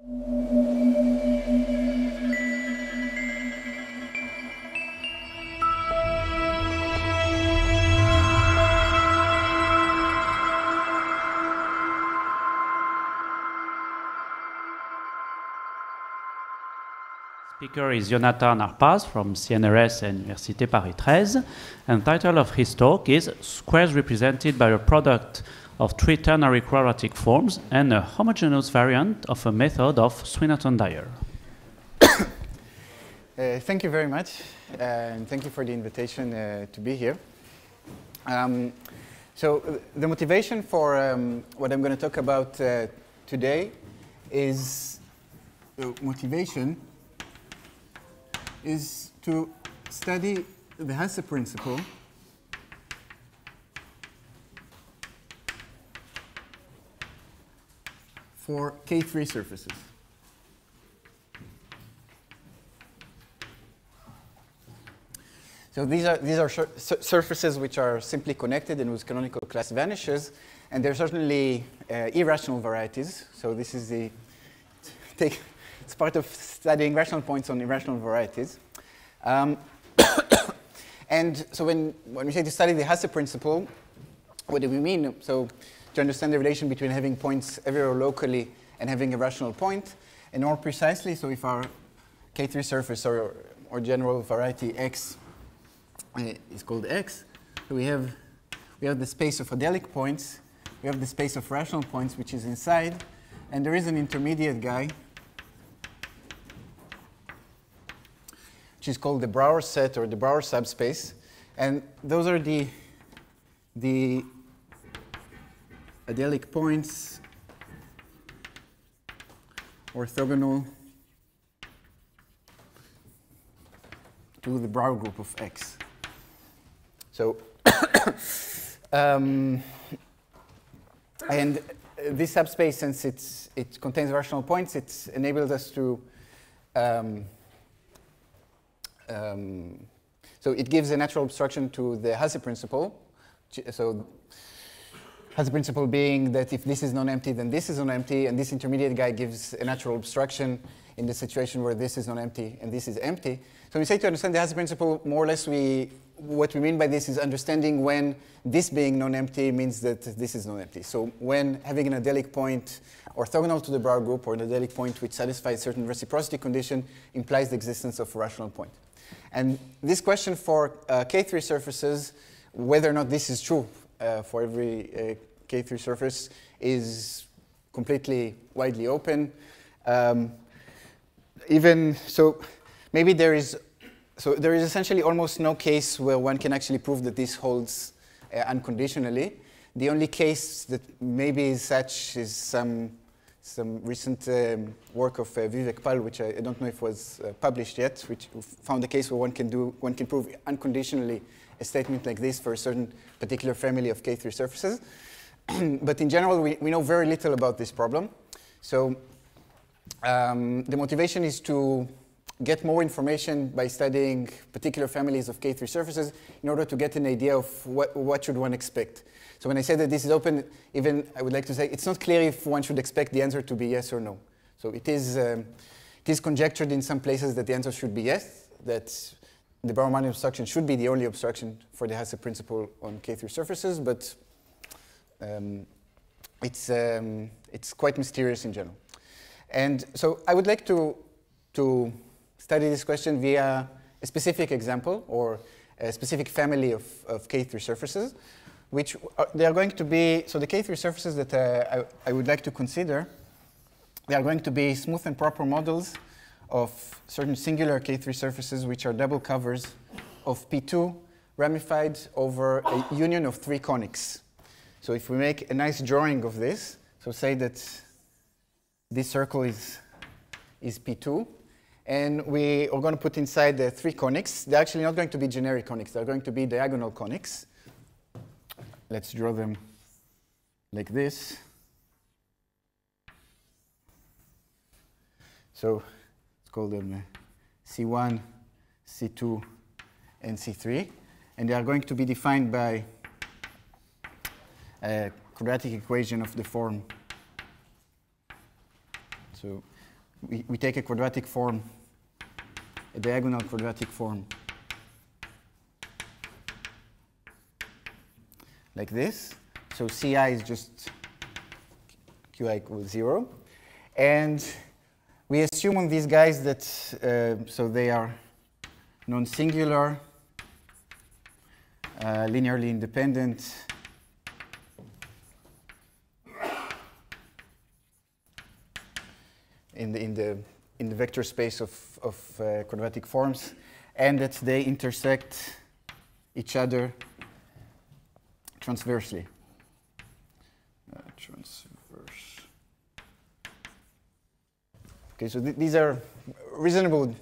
Speaker is Yonatan Harpaz from CNRS and Université Paris 13, and the title of his talk is Squares Represented by a Product of Three Ternary Quadratic Forms and a Homogeneous Variant of a Method of Swinnerton-Dyer. Thank you very much, and thank you for the invitation to be here. So the motivation for what I'm going to talk about today is to study the Hasse principle for K3 surfaces. So these are surfaces which are simply connected and whose canonical class vanishes, and they're certainly irrational varieties. So this is it's part of studying rational points on irrational varieties. And so when we say to study the Hasse principle, what do we mean? So to understand the relation between having points everywhere locally and having a rational point, and more precisely, so if our K3 surface or general variety X is called X, so we have the space of adelic points, we have the space of rational points which is inside, and there is an intermediate guy which is called the Brauer set or the Brauer subspace, and those are the adelic points orthogonal to the Brauer group of X. So, and this subspace, since it contains rational points, it enables us to so it gives a natural obstruction to the Hasse principle. So Hasse principle being that if this is non-empty, then this is non-empty, and this intermediate guy gives a natural obstruction in the situation where this is non-empty and this is empty. So we say to understand the Hasse principle, more or less what we mean by this is understanding when this being non-empty means that this is non-empty. So when having an adelic point orthogonal to the Brauer group or an adelic point which satisfies certain reciprocity condition implies the existence of a rational point. And this question for K3 surfaces, whether or not this is true for every K3 surface, is completely widely open. Even so, maybe there is essentially almost no case where one can actually prove that this holds unconditionally. The only case that maybe is such is some recent work of Vivek Pal, which I don't know if was published yet, which found a case where one can prove unconditionally a statement like this for a certain particular family of K3 surfaces. But in general, we know very little about this problem. So the motivation is to get more information by studying particular families of K3 surfaces in order to get an idea of what should one expect. So when I say that this is open, even I would like to say it's not clear if one should expect the answer to be yes or no. So it is conjectured in some places that the answer should be yes, that the Brauer-Manin obstruction should be the only obstruction for the Hasse principle on K3 surfaces, but it's quite mysterious in general. And so I would like to study this question via a specific example or a specific family of K3 surfaces, which they are going to be, so the K3 surfaces that I would like to consider, they are going to be smooth and proper models of certain singular K3 surfaces which are double covers of P2 ramified over a union of three conics. So if we make a nice drawing of this, so say that this circle is P2, and we are going to put inside the three conics. They're actually not going to be generic conics, they're going to be diagonal conics. Let's draw them like this. So let's call them C1, C2, and C3. And they are going to be defined by a quadratic equation of the form. So we take a quadratic form, a diagonal quadratic form, like this. So Ci is just Qi equals 0. And we assume on these guys that, so they are non-singular, linearly independent, in the vector space of quadratic forms, and that they intersect each other transversely. Okay, so these are reasonable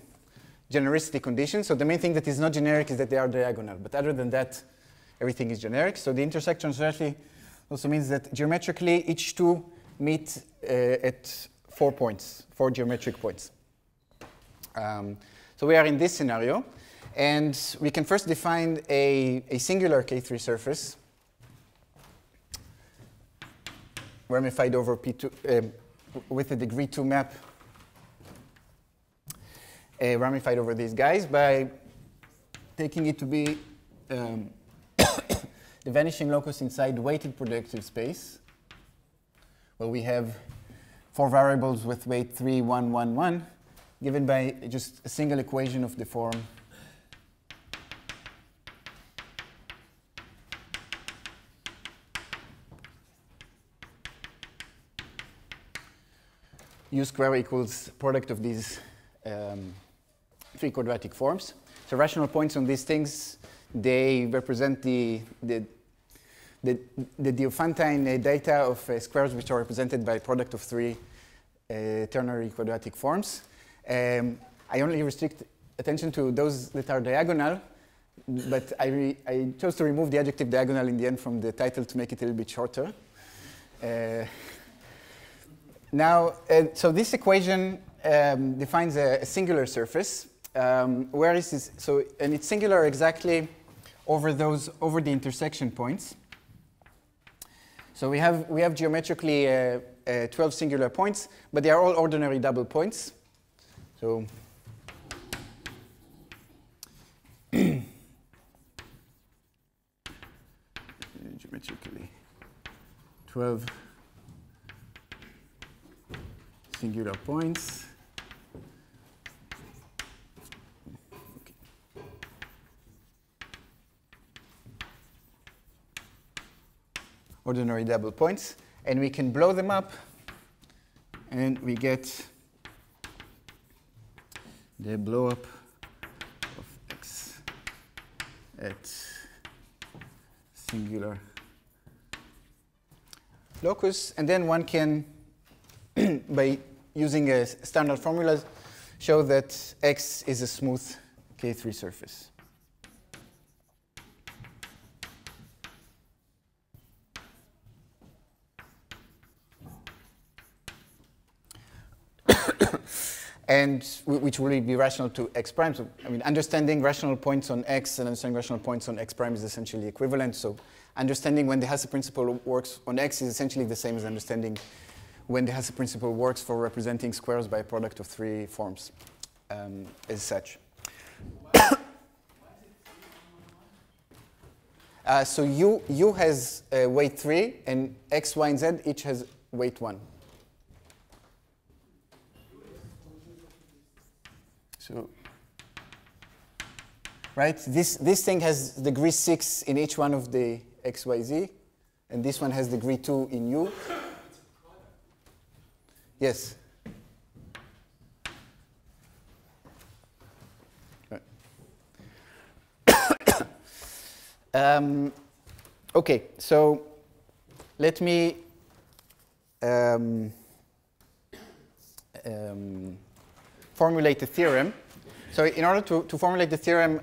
genericity conditions. So the main thing that is not generic is that they are diagonal. But other than that, everything is generic. So the intersect transversely also means that geometrically each two meet at 4 points, 4 geometric points. So we are in this scenario. And we can first define a singular K3 surface ramified over P2 with a degree 2 map ramified over these guys by taking it to be the vanishing locus inside weighted projective space, where we have 4 variables with weight 3, 1, 1, 1, given by just a single equation of the form U square equals product of these 3 quadratic forms. So rational points on these things, they represent the Diophantine data of squares which are represented by product of 3 ternary quadratic forms. I only restrict attention to those that are diagonal, but I chose to remove the adjective diagonal in the end from the title to make it a little bit shorter. Now, so this equation defines a singular surface, where is this? So, and it's singular exactly over the intersection points. So we have geometrically 12 singular points, but they are all ordinary double points. So geometrically 12 singular points. Okay. Ordinary double points, and we can blow them up, and we get the blow up of x at singular locus, and then one can by using a standard formula, show that X is a smooth K3 surface. And which will be rational to X prime. So, I mean, understanding rational points on X and understanding rational points on X prime is essentially equivalent. So understanding when the Hasse principle works on X is essentially the same as understanding when the Hasse principle works for representing squares by a product of 3 forms, as such. So U has weight 3, and X, Y, and Z each has weight 1. So, right, this thing has degree 6 in each one of the X, Y, Z, and this one has degree 2 in U. Yes. Okay, so let me formulate a theorem. So in order to formulate the theorem,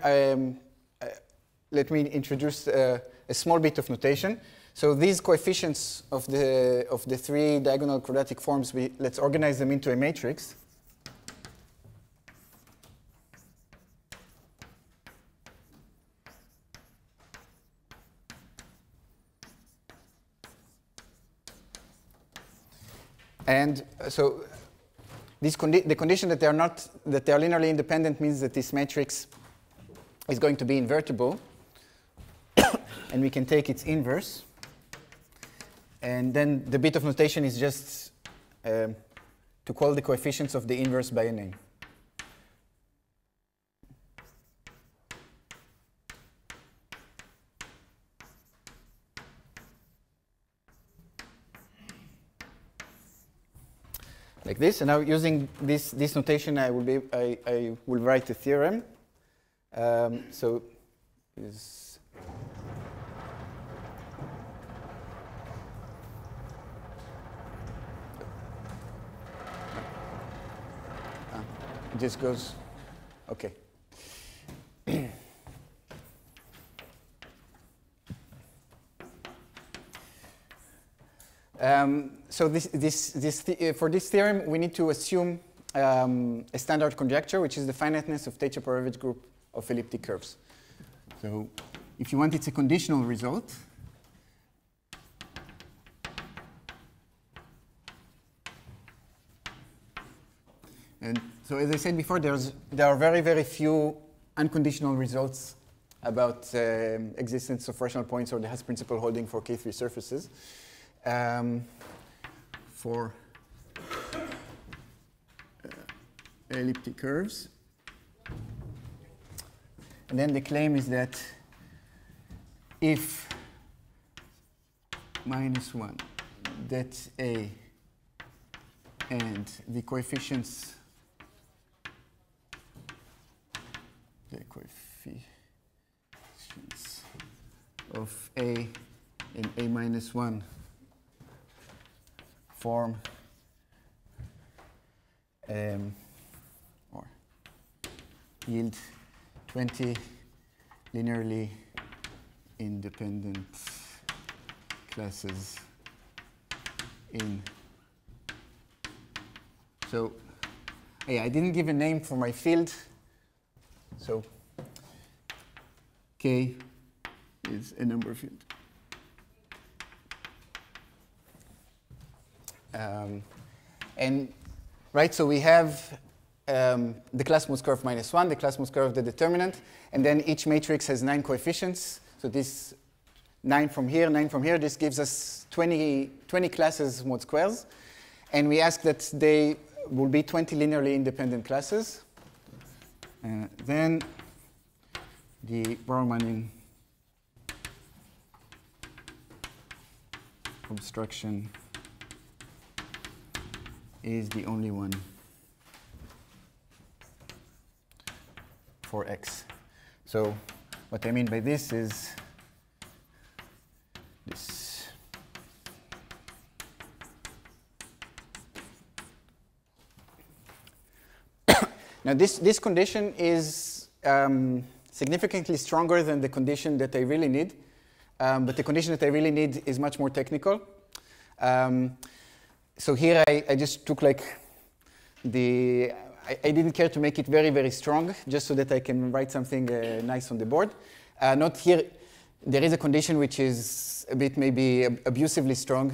let me introduce a small bit of notation. So these coefficients of the 3 diagonal quadratic forms, let's organize them into a matrix. And so the condition that they are linearly independent means that this matrix is going to be invertible, and we can take its inverse. And then the bit of notation is just to call the coefficients of the inverse by a name. Like this, and now using this notation, I will write a theorem. So is it just goes okay. So for this theorem, we need to assume a standard conjecture, which is the finiteness of Tate-Shafarevich group of elliptic curves. So if you want, it's a conditional result. And so as I said before, there are very, very few unconditional results about existence of rational points or the Hasse principle holding for K3 surfaces. For elliptic curves. And then the claim is that if -1, that's A, and the coefficients of A and A-1 form or yield 20 linearly independent classes in. So yeah, I didn't give a name for my field. So K is a number field. And right, so we have the class moves curve -1, the class moves curve the determinant, and then each matrix has 9 coefficients. So this 9 from here, 9 from here, this gives us 20 classes mod squares. And we ask that they will be 20 linearly independent classes. Then the Brauer-Manin obstruction is the only one for X. So what I mean by this is this. Now this condition is significantly stronger than the condition that I really need, but the condition that I really need is much more technical. So here I just took like I didn't care to make it very, very strong, just so that I can write something nice on the board. Not here, there is a condition which is a bit maybe abusively strong.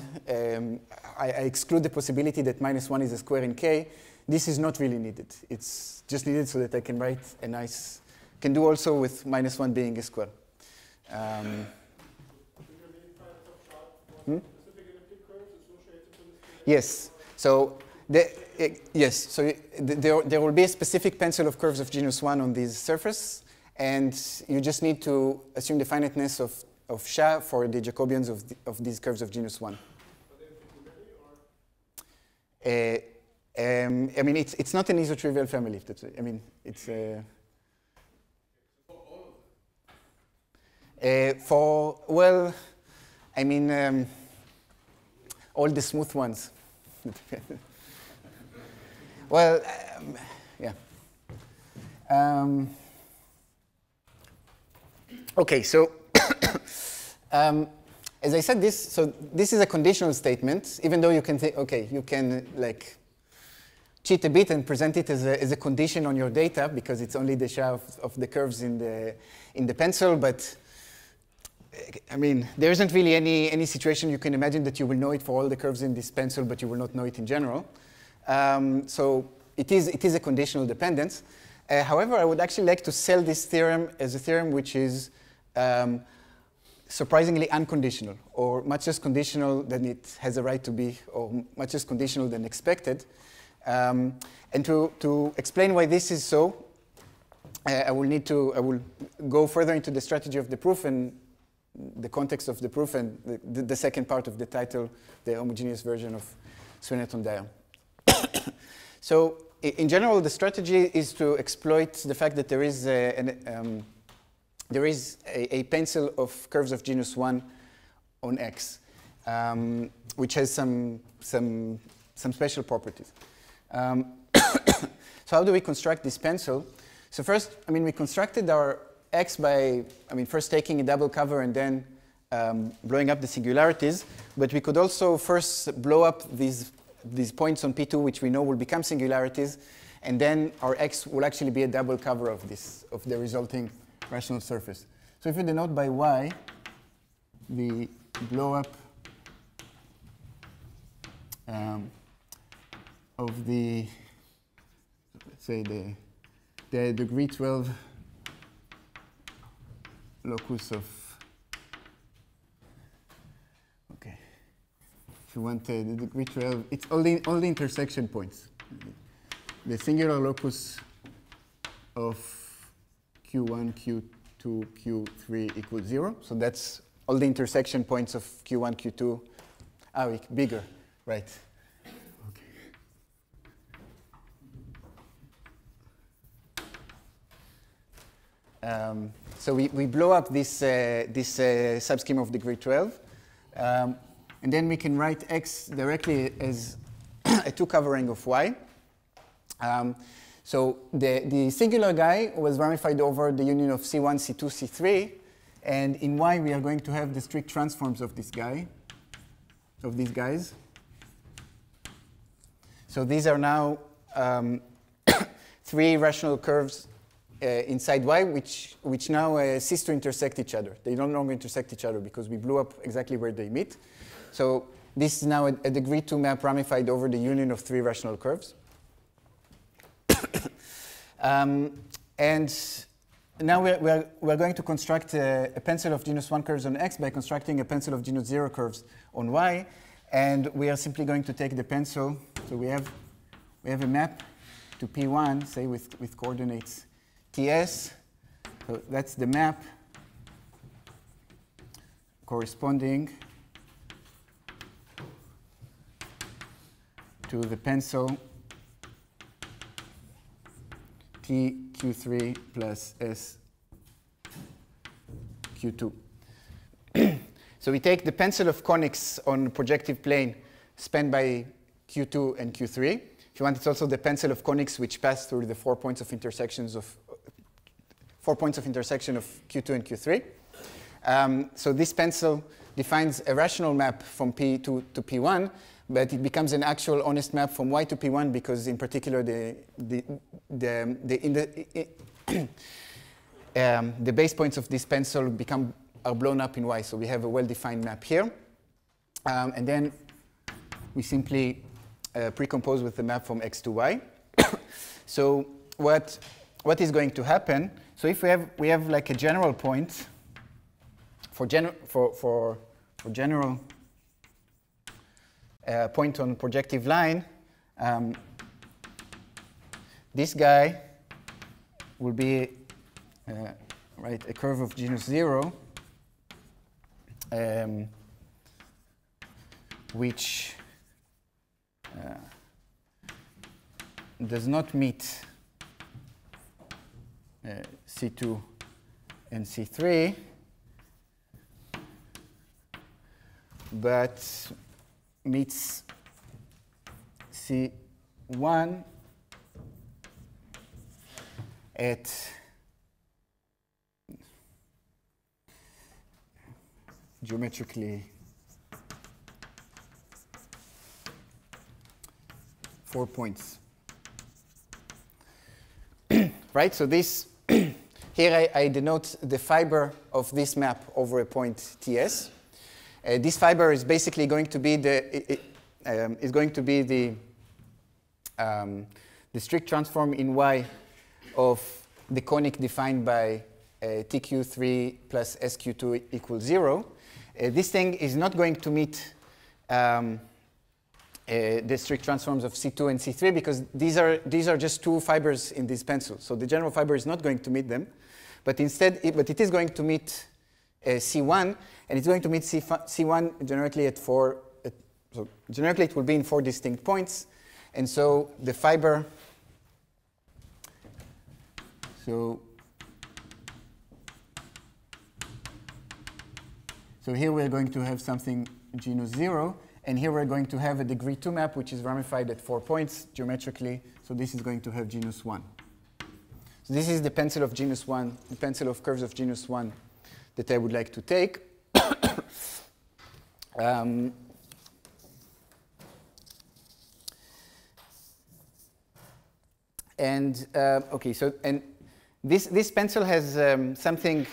I exclude the possibility that -1 is a square in K. This is not really needed. It's just needed so that I can write a nice, can do also with -1 being a square. Yes. So yes. So there will be a specific pencil of curves of genus 1 on this surface, and you just need to assume the finiteness of Sha for the Jacobians of these curves of genus 1. I mean, it's not an isotrivial family. I mean, it's well, I mean. All the smooth ones. Well, yeah. Okay, so as I said, this is a conditional statement. Even though you can say, okay, you can like cheat a bit and present it as a condition on your data because it's only the Sha of the curves in the pencil, but. I mean, there isn't really any situation you can imagine that you will know it for all the curves in this pencil, but you will not know it in general. So it is a conditional dependence. However, I would actually like to sell this theorem as a theorem which is surprisingly unconditional, or much less conditional than it has a right to be, or much less conditional than expected. And to explain why this is so, I will go further into the strategy of the proof and the context of the proof and the second part of the title, the homogeneous version of Swinnerton-Dyer. So in general, the strategy is to exploit the fact that there is a pencil of curves of genus 1 on X, which has some special properties. So how do we construct this pencil? So first, we constructed our X by, first taking a double cover and then blowing up the singularities. But we could also first blow up these points on P2, which we know will become singularities, and then our X will actually be a double cover of the resulting rational surface. So if we denote by Y the blow up of the, let's say, the degree 12 locus of, okay, if you want the degree 12, it's all the intersection points. The singular locus of Q1, Q2, Q3 equals 0. So that's all the intersection points of Q1, Q2. Ah, bigger, right. So we blow up this subschema of degree 12, and then we can write X directly as a 2 covering of Y. So the singular guy was ramified over the union of C1, C2, C3, and in Y we are going to have the strict transforms of this guy, of these guys. So these are now 3 rational curves inside Y, which now cease to intersect each other. They no longer intersect each other because we blew up exactly where they meet. So this is now a degree 2 map ramified over the union of 3 rational curves. And now we're going to construct a pencil of genus 1 curves on X by constructing a pencil of genus 0 curves on Y. And we are simply going to take the pencil. So we have a map to P1, say with coordinates TS. So that's the map corresponding to the pencil TQ3 plus SQ2. So we take the pencil of conics on projective plane spanned by Q2 and Q3. If you want, it's also the pencil of conics which pass through the 4 points of intersection of Q2 and Q3. So this pencil defines a rational map from P2 to P1, but it becomes an actual honest map from Y to P1 because, in particular, the base points of this pencil are blown up in Y. So we have a well-defined map here, and then we simply precompose with the map from X to Y. So what is going to happen? So if we have like a general point for general point on projective line, this guy will be right a curve of genus 0, which does not meet C2 and C3, but meets C1 at geometrically 4 points. Right, so this, here I denote the fiber of this map over a point TS. This fiber is basically going to be the the strict transform in Y of the conic defined by TQ3 plus SQ2 equals 0, this thing is not going to meet the strict transforms of C2 and C3 because these are just two fibers in this pencil. So the general fiber is not going to meet them, but instead, it is going to meet C1, and it's going to meet C1 generically at four. So generically, it will be in 4 distinct points, and so the fiber. So here we're going to have something genus 0, and here we're going to have a degree 2 map, which is ramified at 4 points geometrically. So this is going to have genus 1. So this is the pencil of genus 1, the pencil of curves of genus 1 that I would like to take. Okay, so and this pencil has something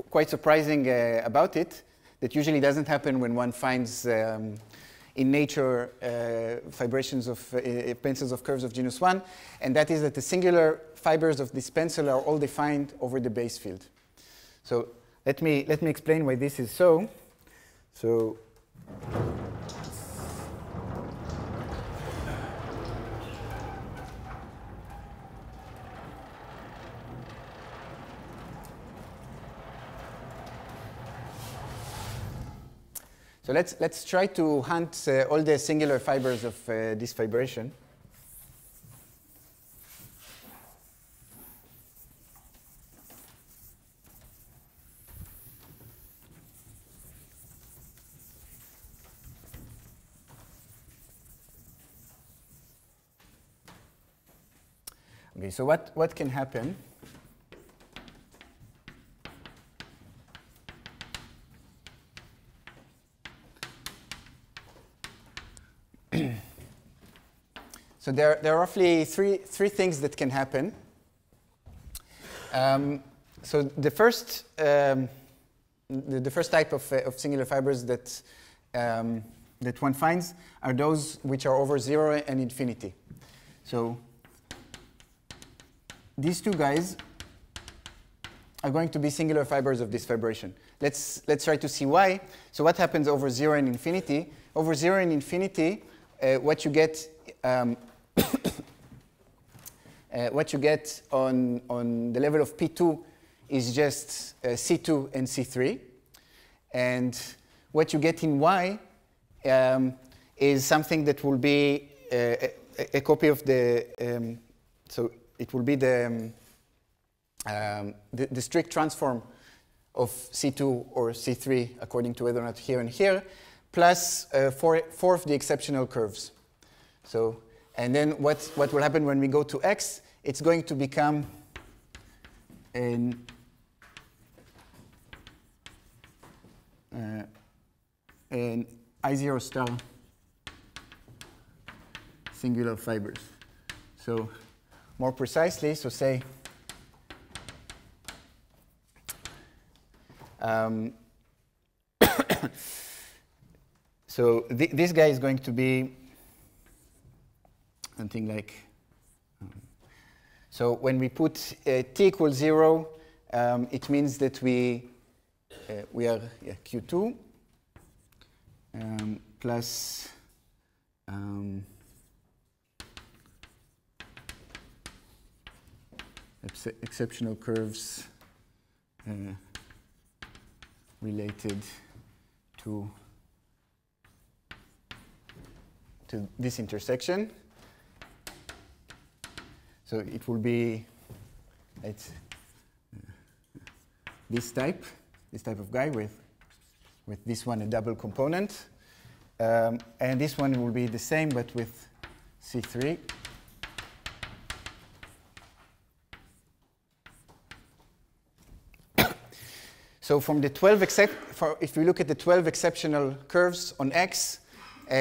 quite surprising about it that usually doesn't happen when one finds in nature fibrations of pencils of curves of genus 1, and that is that the singular fibers of this pencil are all defined over the base field. So let me explain why this is so. So let's try to hunt all the singular fibers of this fibration. Okay, so what can happen? So there are roughly three things that can happen. So the first type of singular fibers that one finds are those which are over 0 and infinity. So these two guys are going to be singular fibers of this fibration. Let's try to see why. So what happens over 0 and infinity? Over 0 and infinity, what you get on the level of P2 is just C2 and C3. And what you get in Y is something that will be a copy of the, so it will be the strict transform of C2 or C3 according to whether or not here and here, plus 4 of the exceptional curves. So, and then what will happen when we go to X, it's going to become an I0 star singular fibers. So more precisely, so say so this guy is going to be something like, so when we put t equals 0, it means that we are Q2 plus exceptional curves related to this intersection. So it will be this type of guy with this one a double component, and this one will be the same but with C3. So from the 12 if we look at the 12 exceptional curves on X,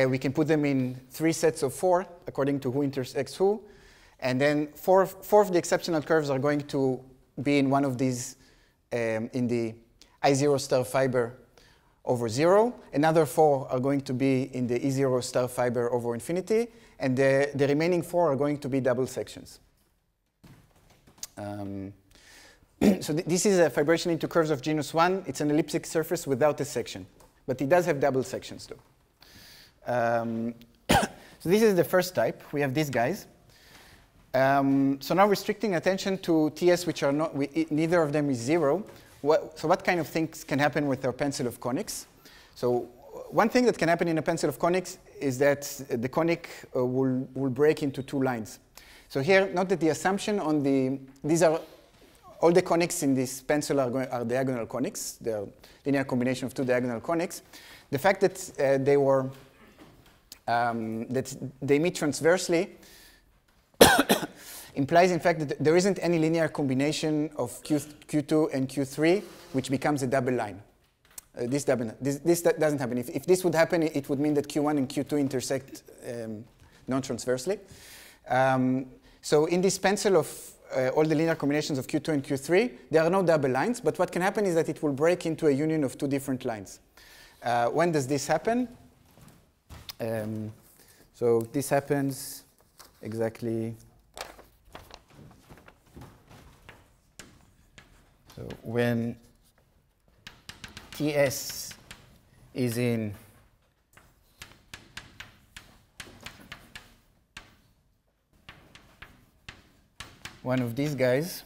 we can put them in 3 sets of 4 according to who intersects who. And then four of the exceptional curves are going to be in one of these, in the I0 star fiber over 0. Another 4 are going to be in the E0 star fiber over infinity. And the remaining 4 are going to be double sections. So this is a fibration into curves of genus 1. It's an elliptic surface without a section. But it does have double sections, though. So this is the first type. We have these guys. So now restricting attention to TS, which are not, neither of them is 0. So what kind of things can happen with our pencil of conics? So one thing that can happen in a pencil of conics is that the conic will break into 2 lines. So here, note that the assumption on these are, all the conics in this pencil are diagonal conics. They're linear combination of 2 diagonal conics. The fact that that they meet transversely implies, in fact, that there isn't any linear combination of Q2 and Q3, which becomes a double line. This doesn't happen. If this would happen, it would mean that Q1 and Q2 intersect non-transversely. So in this pencil of all the linear combinations of Q2 and Q3, there are no double lines, but what can happen is that it will break into a union of 2 different lines. When does this happen? So this happens exactly. So when TS is in one of these guys,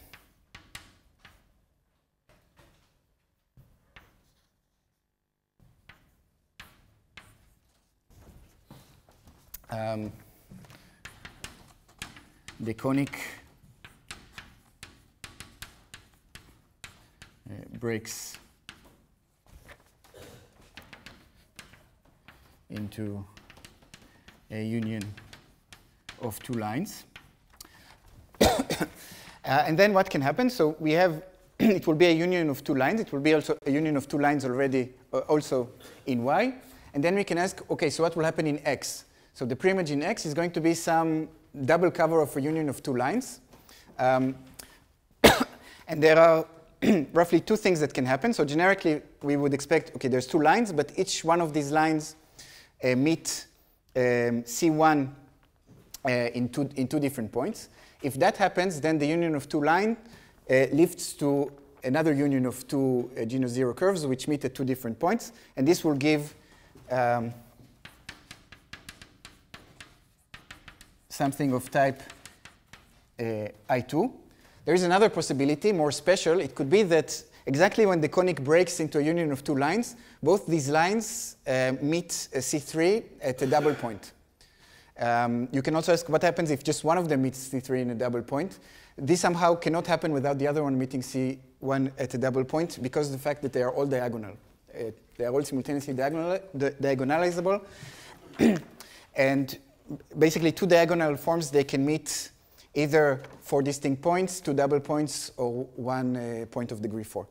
the conic breaks into a union of 2 lines. And then what can happen? So we have, it will be a union of 2 lines. It will be also a union of 2 lines already also in Y. And then we can ask, OK, so what will happen in X? So the preimage in X is going to be some double cover of a union of 2 lines. And there are roughly 2 things that can happen. So generically, we would expect, OK, there's 2 lines, but each one of these lines meet C1 in two different points. If that happens, then the union of 2 lines lifts to another union of 2 genus 0 curves, which meet at 2 different points. And this will give something of type I2. There is another possibility, more special. It could be that exactly when the conic breaks into a union of 2 lines, both these lines meet C3 at a double point. You can also ask what happens if just one of them meets C3 in a double point. This somehow cannot happen without the other one meeting C1 at a double point because of the fact that they are all diagonal. They are all simultaneously diagonalizable. And basically 2 diagonal forms, they can meet either 4 distinct points, 2 double points, or 1 point of degree 4.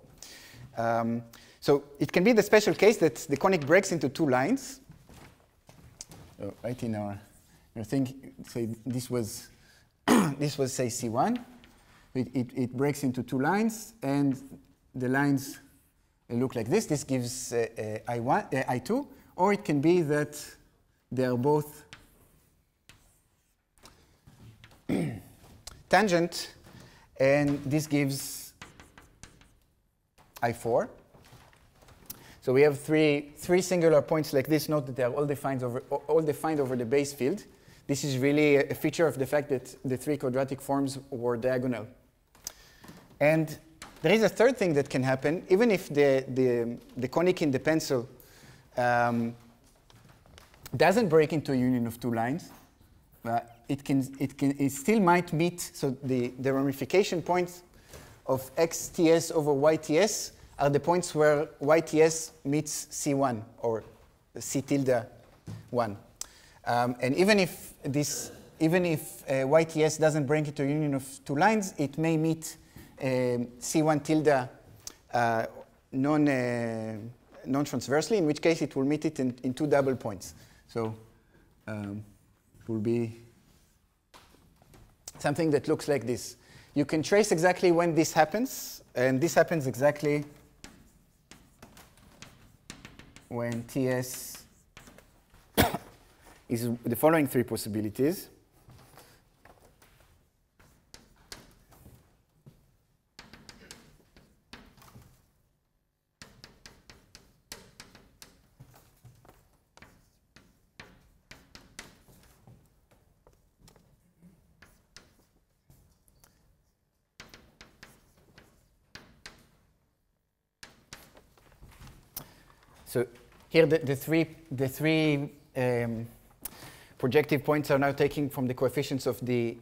So it can be the special case that the conic breaks into 2 lines. So right in our thing, say this was say C1. It breaks into 2 lines, and the lines look like this. This gives I2, or it can be that they are both tangent, and this gives I4. So we have three singular points like this. Note that they are all defined over the base field. This is really a feature of the fact that the 3 quadratic forms were diagonal. And there is a third thing that can happen, even if the conic in the pencil doesn't break into a union of 2 lines. It still might meet. So the ramification points of XTS over YTS are the points where YTS meets C1 or C tilde 1. And even if YTS doesn't break into a union of 2 lines, it may meet C1 tilde non-transversely, in which case it will meet it in 2 double points. So it will be something that looks like this. You can trace exactly when this happens, and this happens exactly when TS is the following three possibilities. So here the three projective points are now taken from the coefficients of the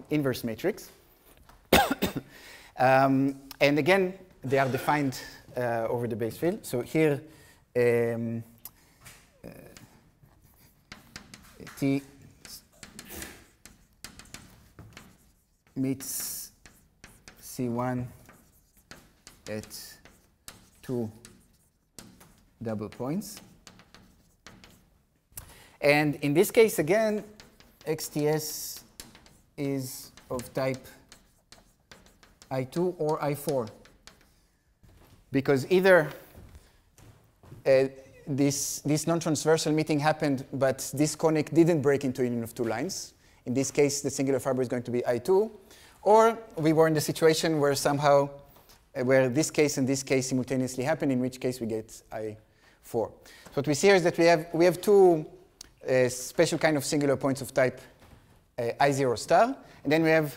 inverse matrix. And again, they are defined over the base field. So here, T meets C1 at 2 double points. And in this case, again, XTS is of type I2 or I4. Because either this non-transversal meeting happened, but this conic didn't break into a union of two lines. In this case, the singular fiber is going to be I2. Or we were in the situation where somehow, where this case and this case simultaneously happen, in which case we get I4. So what we see here is that we have two special kind of singular points of type I0 star. And then we have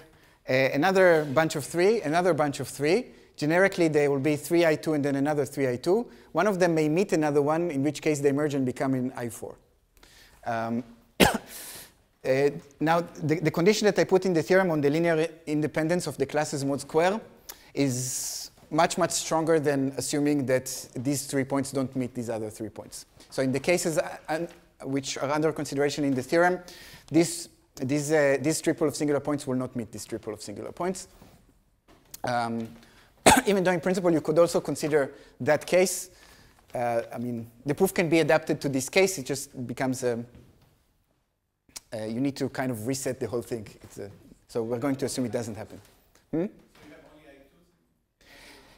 another bunch of three, another bunch of three. Generically, there will be 3I2 and then another 3I2. One of them may meet another one, in which case they merge and become in I4. Now, the condition that I put in the theorem on the linear independence of the classes mod square is much, much stronger than assuming that these 3 points don't meet these other 3 points. So in the cases which are under consideration in the theorem, this triple of singular points will not meet this triple of singular points. Even though in principle you could also consider that case. I mean, the proof can be adapted to this case. It just becomes you need to kind of reset the whole thing. So we're going to assume it doesn't happen.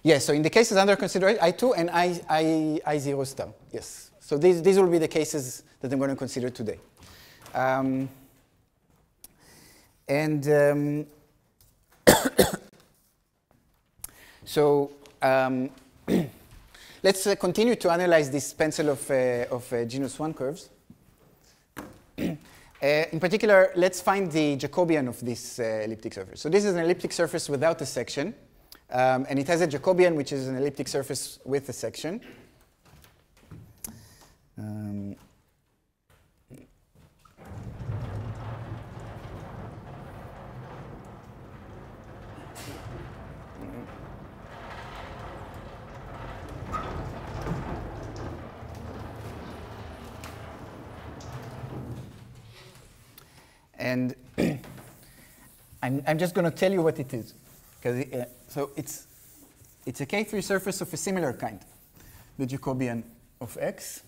Yes, so in the cases under consideration, I2 and I0 star. Yes. So these will be the cases that I'm going to consider today. So let's continue to analyze this pencil of genus 1 curves. In particular, let's find the Jacobian of this elliptic surface. So this is an elliptic surface without a section. And it has a Jacobian, which is an elliptic surface with a section. And I'm just going to tell you what it is. So it's a K3 surface of a similar kind, the Jacobian of X.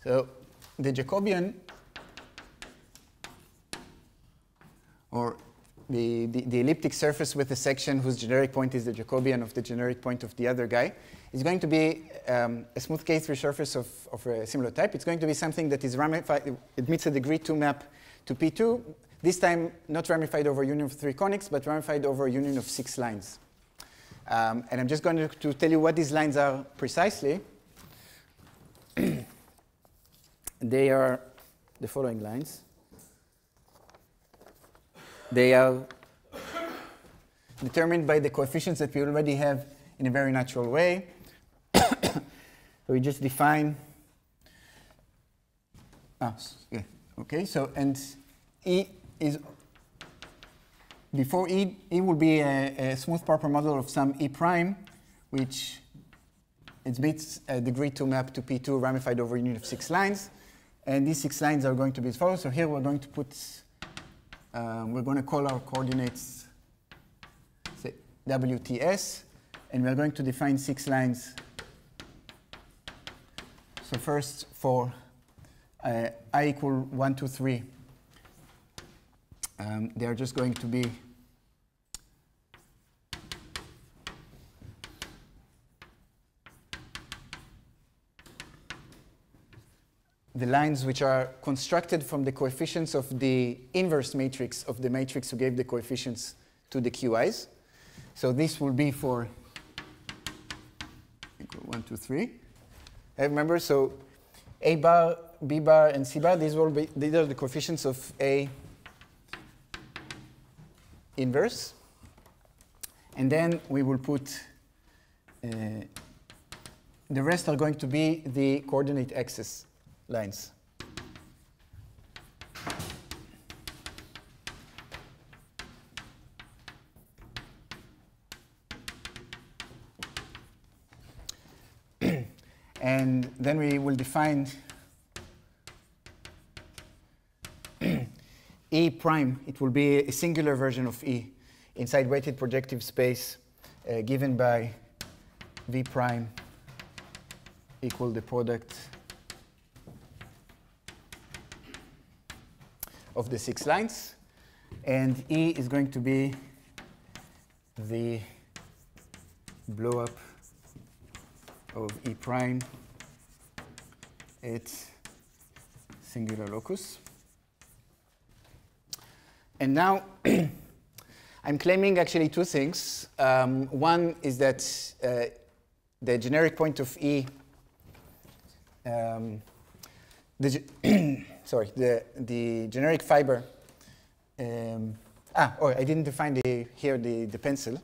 So the Jacobian, or the elliptic surface with a section whose generic point is the Jacobian of the generic point of the other guy, is going to be a smooth K3 surface of a similar type. It's going to be something that is ramified. It meets a degree 2 map to P2, this time not ramified over a union of 3 conics, but ramified over a union of 6 lines. And I'm just going to tell you what these lines are precisely. They are the following lines. They are determined by the coefficients that we already have in a very natural way. So we just define, yeah, okay, so, and E is, before E will be a smooth proper model of some E prime, which it meets a degree 2 map to P2 ramified over a union of 6 lines. And these 6 lines are going to be as follows. So here we're going to put, we're going to call our coordinates, say, WTS, and we're going to define 6 lines. So first for I equal 1, 2, 3, They are just going to be the lines which are constructed from the coefficients of the inverse matrix of the matrix who gave the coefficients to the QIs. So this will be for 1, 2, 3. Remember, so A bar, B bar, and C bar, these are the coefficients of A inverse. And then we will put, the rest are going to be the coordinate axis lines. And then we will define E prime. It will be a singular version of E inside weighted projective space given by V prime equal the product of the 6 lines. And E is going to be the blow-up of E prime at singular locus. And now I'm claiming actually 2 things. One is that the generic point of E, the generic fiber. I didn't define here the pencil.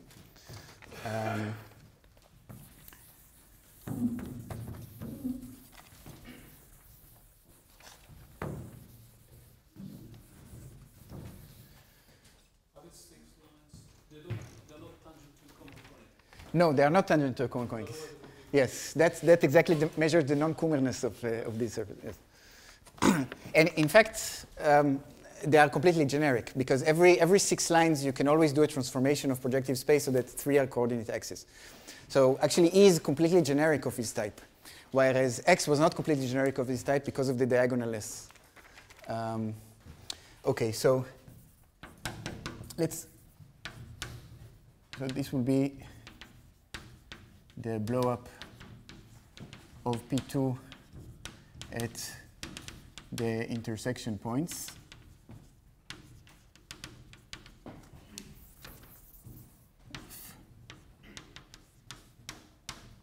No, they are not tangent to a common conic. Yes, that exactly measures the non-Kumerness of this surface. Yes. And in fact, they are completely generic because every 6 lines you can always do a transformation of projective space so that 3 are coordinate axes. So actually E is completely generic of this type, whereas X was not completely generic of this type because of the diagonalists. Okay, so this will be the blow-up of P2 at the intersection points.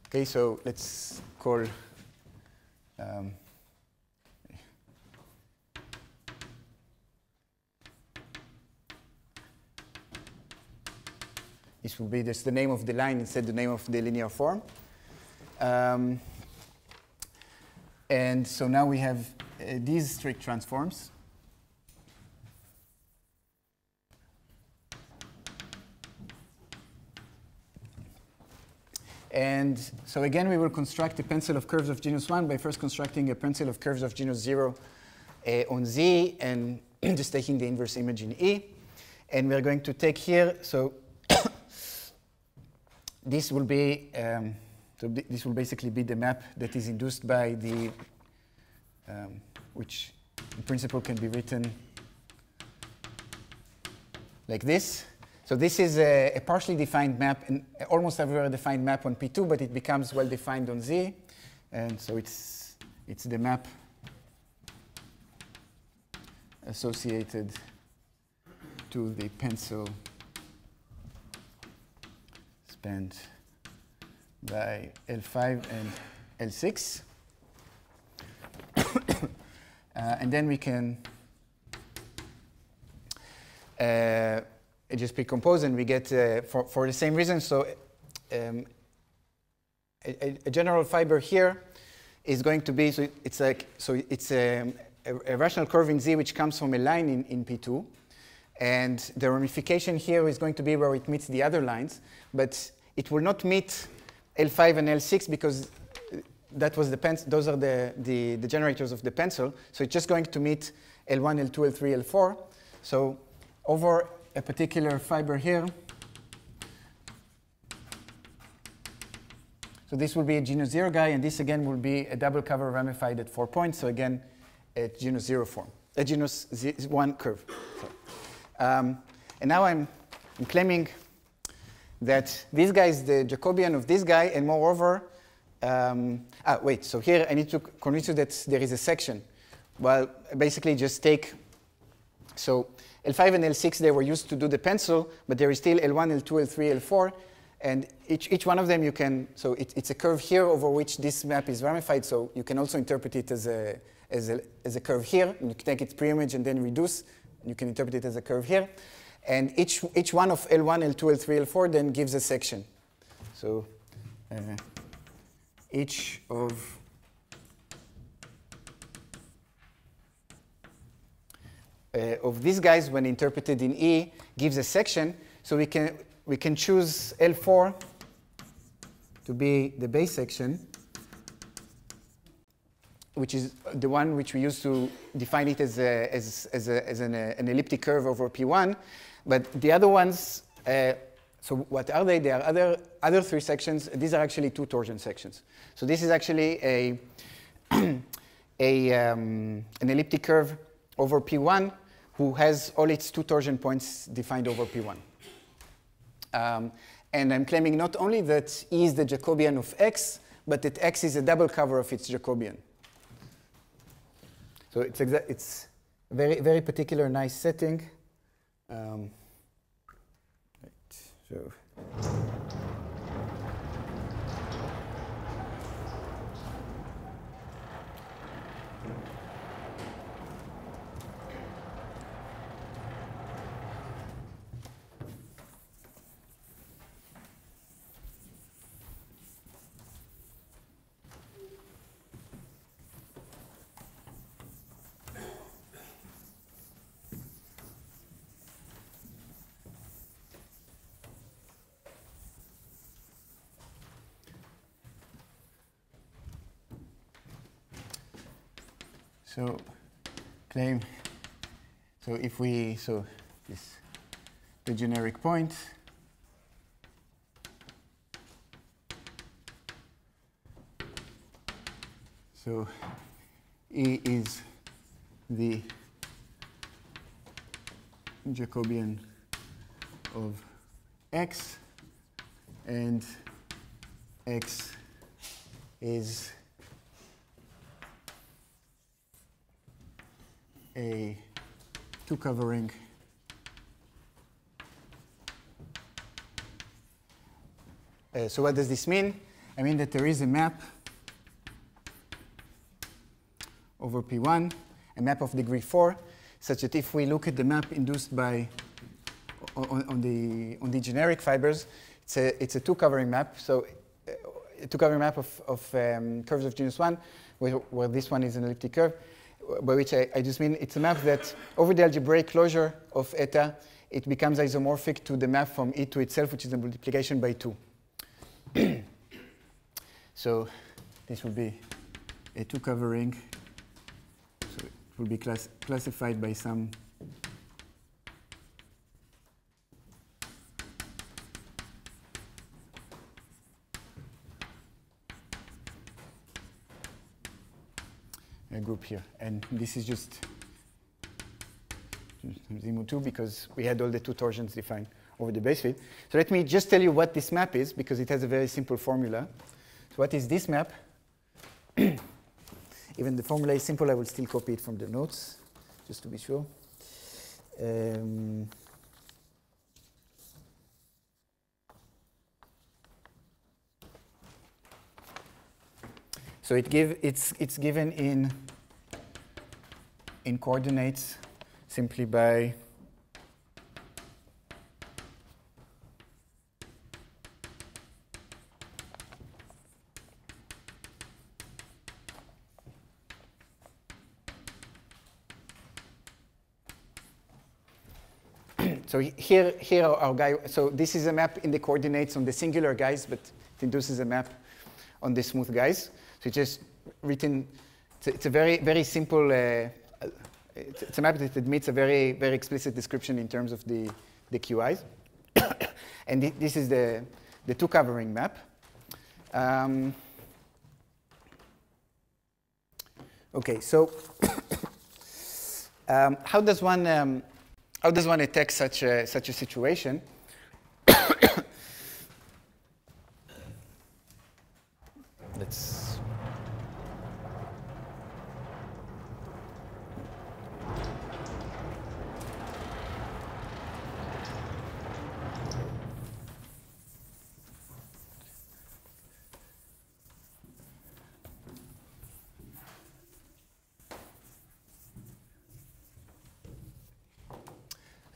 Okay, so let's call this will be just the name of the line instead the name of the linear form. And so now we have these strict transforms. And so again, we will construct a pencil of curves of genus 1 by first constructing a pencil of curves of genus 0 on Z and just taking the inverse image in E. And we're going to take here, so this will be, this will basically be the map that is induced by the, which in principle can be written like this. So this is a partially defined map, and almost everywhere defined map on P2, but it becomes well defined on Z. And so it's the map associated to the pencil spanned by L5 and L6. And then we can just pre-compose, and we get, for the same reason, so a general fiber here is going to be, so it's like, so it's a rational curve in Z which comes from a line in P2. And the ramification here is going to be where it meets the other lines, but it will not meet L5 and L6 because that was the pencil, those are the generators of the pencil. So it's just going to meet L1, L2, L3, L4. So over a particular fiber here, so this will be a genus 0 guy, and this again will be a double cover ramified at 4 points. So again, a genus 0 form, a genus 1 curve. And now I'm claiming that this guy is the Jacobian of this guy, and moreover, wait, so here I need to convince you that there is a section. Well, basically just take, so L5 and L6, they were used to do the pencil, but there is still L1, L2, L3, L4, and each one of them you can, so it's a curve here over which this map is ramified, so you can also interpret it as a curve here, and you can take its pre-image and then reduce, and you can interpret it as a curve here. And each one of L1, L2, L3, L4 then gives a section. So each of these guys, when interpreted in E, gives a section. So we can choose L4 to be the base section, which is the one which we use to define it as an elliptic curve over P1. But the other ones, so what are they? They are other three sections. These are actually two torsion sections. So this is actually an elliptic curve over P1 who has all its two torsion points defined over P1. And I'm claiming not only that E is the Jacobian of X, but that X is a double cover of its Jacobian. So it's a very, very particular, nice setting. Right, so. So claim, so if we, so this, the generic point, so E is the Jacobian of X, and X is a two covering so what does this mean? I mean that there is a map over P1, a map of degree 4, such that if we look at the map induced by on the generic fibers, it's a two covering map. So a two covering map of curves of genus 1, where this one is an elliptic curve. By which I just mean it's a map that over the algebraic closure of eta, it becomes isomorphic to the map from E to itself, which is a multiplication by 2. So this will be a two covering. So it will be classified by some group here, and this is just ZIMU2 because we had all the two torsions defined over the base field. So let me just tell you what this map is, because it has a very simple formula. So what is this map? Even the formula is simple, I will still copy it from the notes, just to be sure. So it's given in coordinates simply by so here our guy, so this is a map in the coordinates on the singular guys, but it induces a map on the smooth guys. So it's just written, it's a very, very simple, it's a map that admits a very, very explicit description in terms of the QIs. And this is the two covering map. Okay, so how does one how does one attack such a situation? Let's.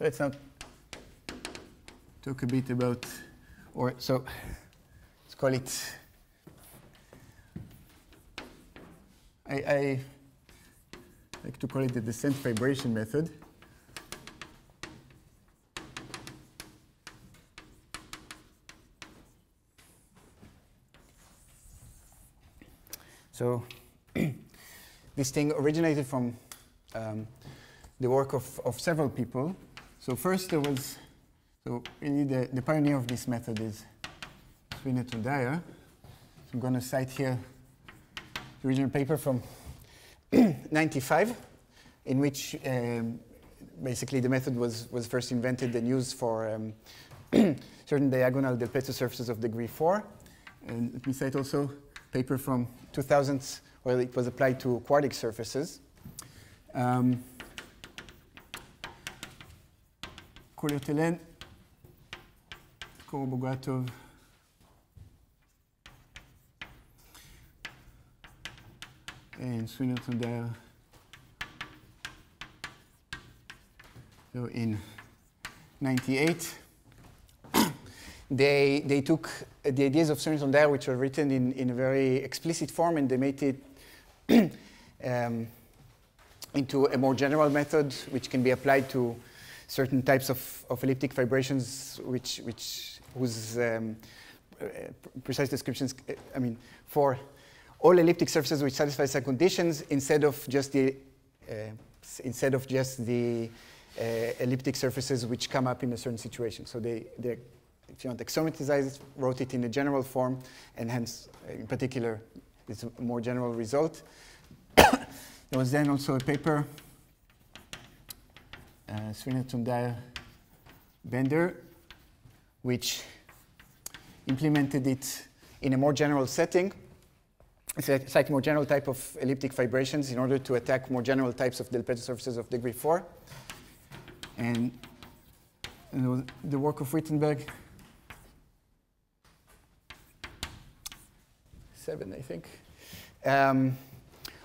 Let's now talk a bit about, let's call it, I like to call it the descent-fibration method. So this thing originated from the work of several people. So first there was, really the pioneer of this method is Swinnerton-Dyer. So I'm going to cite here the original paper from 95, in which basically the method was first invented and used for certain diagonal del pezzo surfaces of degree 4. And let me cite also a paper from 2000 where it was applied to quadratic surfaces. Kolyotelen, Korobogatov, and Swinnerton-Dyer. So in 98, they took the ideas of Swinnerton-Dyer, which were written in a very explicit form, and they made it into a more general method, which can be applied to certain types of elliptic fibrations, whose precise descriptions, for all elliptic surfaces which satisfy some conditions, instead of just the elliptic surfaces which come up in a certain situation. So they if you want to axiomaticize it, wrote it in a general form, and hence, in particular, it's a more general result. There was then also a paper, Swinnerton-Dyer Bender, which implemented it in a more general setting. It's a slightly more general type of elliptic fibrations in order to attack more general types of del pezzo surfaces of degree 4. And the work of Wittenberg, 7, I think,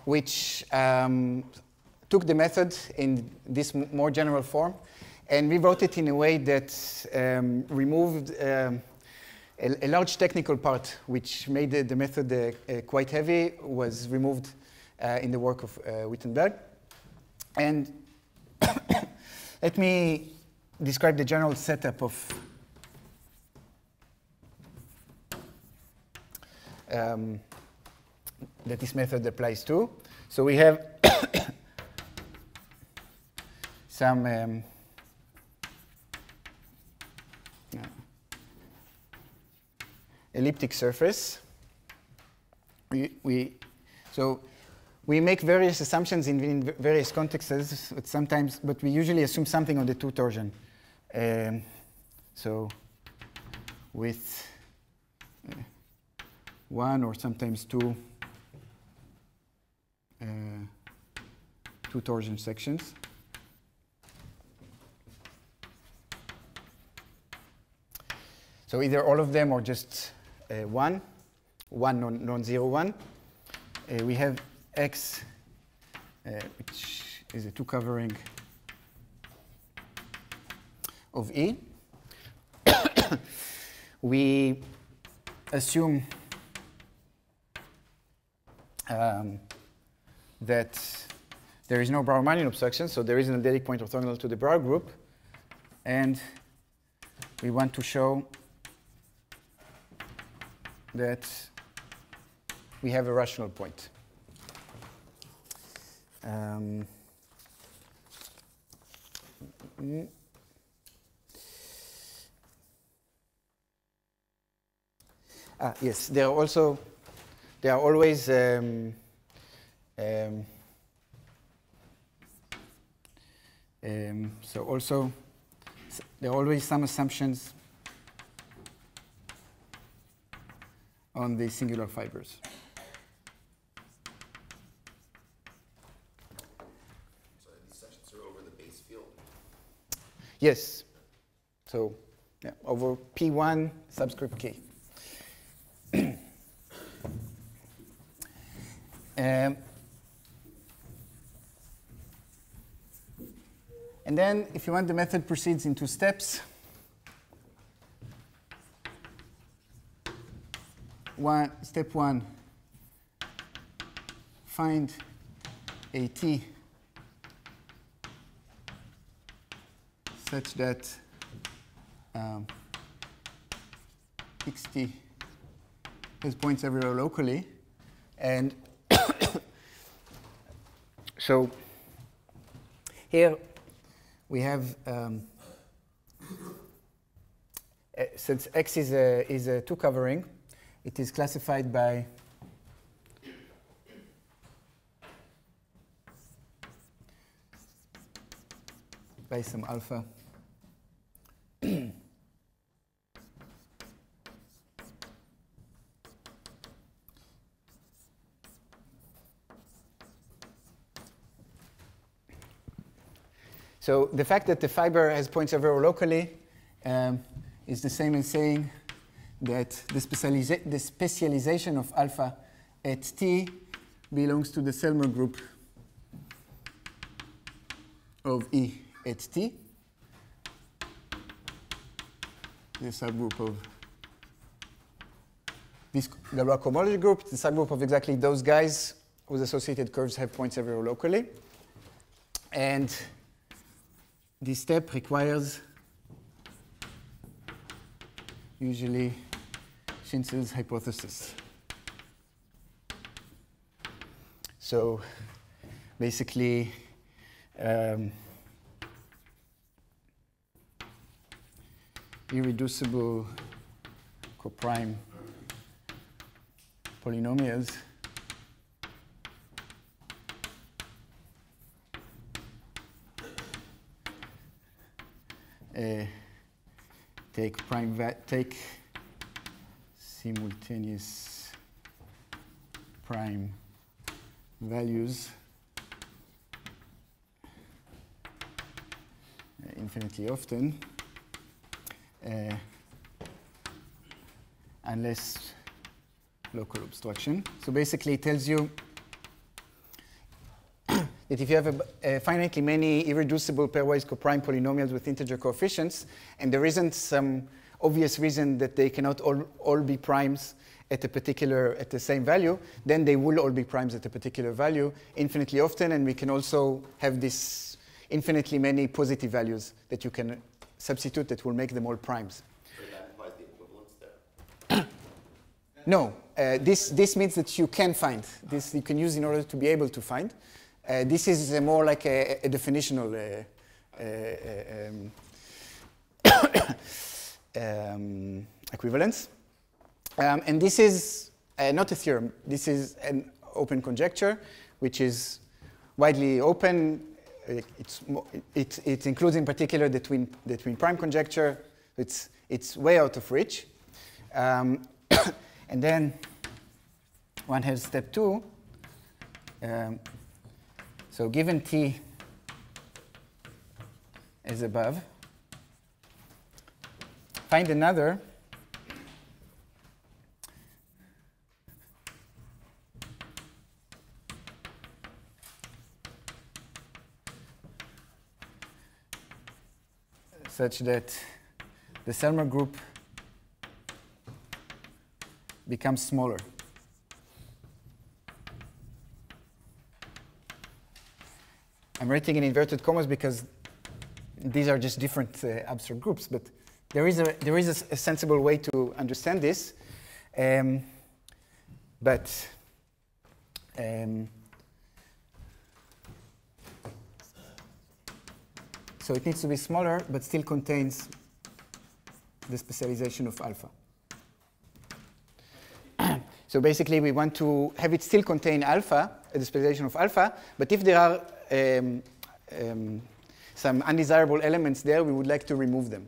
which took the method in this more general form and rewrote it in a way that removed a large technical part, which made the method quite heavy, was removed in the work of Wittenberg. And let me describe the general setup of that this method applies to. So we have some elliptic surface. So we make various assumptions in various contexts, but we usually assume something on the 2 torsion. So with 1 or sometimes 2 torsion sections. So either all of them or just one non-zero one. We have X, which is a 2 covering of E. We assume that there is no Brauer-Manin obstruction, so there is an adelic point orthogonal to the Brauer group, and we want to show that we have a rational point. Yes, there are always So also, there are always some assumptions on the singular fibers. So these assumptions are over the base field? Yes. So yeah, over P1 subscript K. And then, if you want, the method proceeds in 2 steps. Step 1, find a T such that xt has points everywhere locally. And so here we have, since X is a 2 covering, it is classified by some alpha. So the fact that the fiber has points everywhere locally is the same as saying that the specialization of alpha at T belongs to the Selmer group of E at T, the subgroup of this Galois cohomology group, the subgroup of exactly those guys whose associated curves have points everywhere locally. And this step requires usually Schinzel's hypothesis. So basically, irreducible coprime polynomials take simultaneous prime values infinitely often, unless local obstruction. So basically it tells you that if you have a finitely many irreducible pairwise coprime polynomials with integer coefficients, and there isn't some obvious reason that they cannot all be primes at the same value, then they will all be primes at a particular value infinitely often, and we can also have this infinitely many positive values that you can substitute that will make them all primes. So that implies the equivalence there? No, this means that you can find. This you can use in order to be able to find. This is more like a definitional equivalence. And this is not a theorem. This is an open conjecture, which is widely open. It includes in particular the twin prime conjecture. It's way out of reach. And then one has step 2. So given T as above, find another such that the Selmer group becomes smaller. I'm writing in inverted commas because these are just different abstract groups, but there is a sensible way to understand this. So it needs to be smaller, but still contains the specialization of alpha. So basically, we want to have it still contain alpha, the specialization of alpha, but if there are some undesirable elements there, we would like to remove them.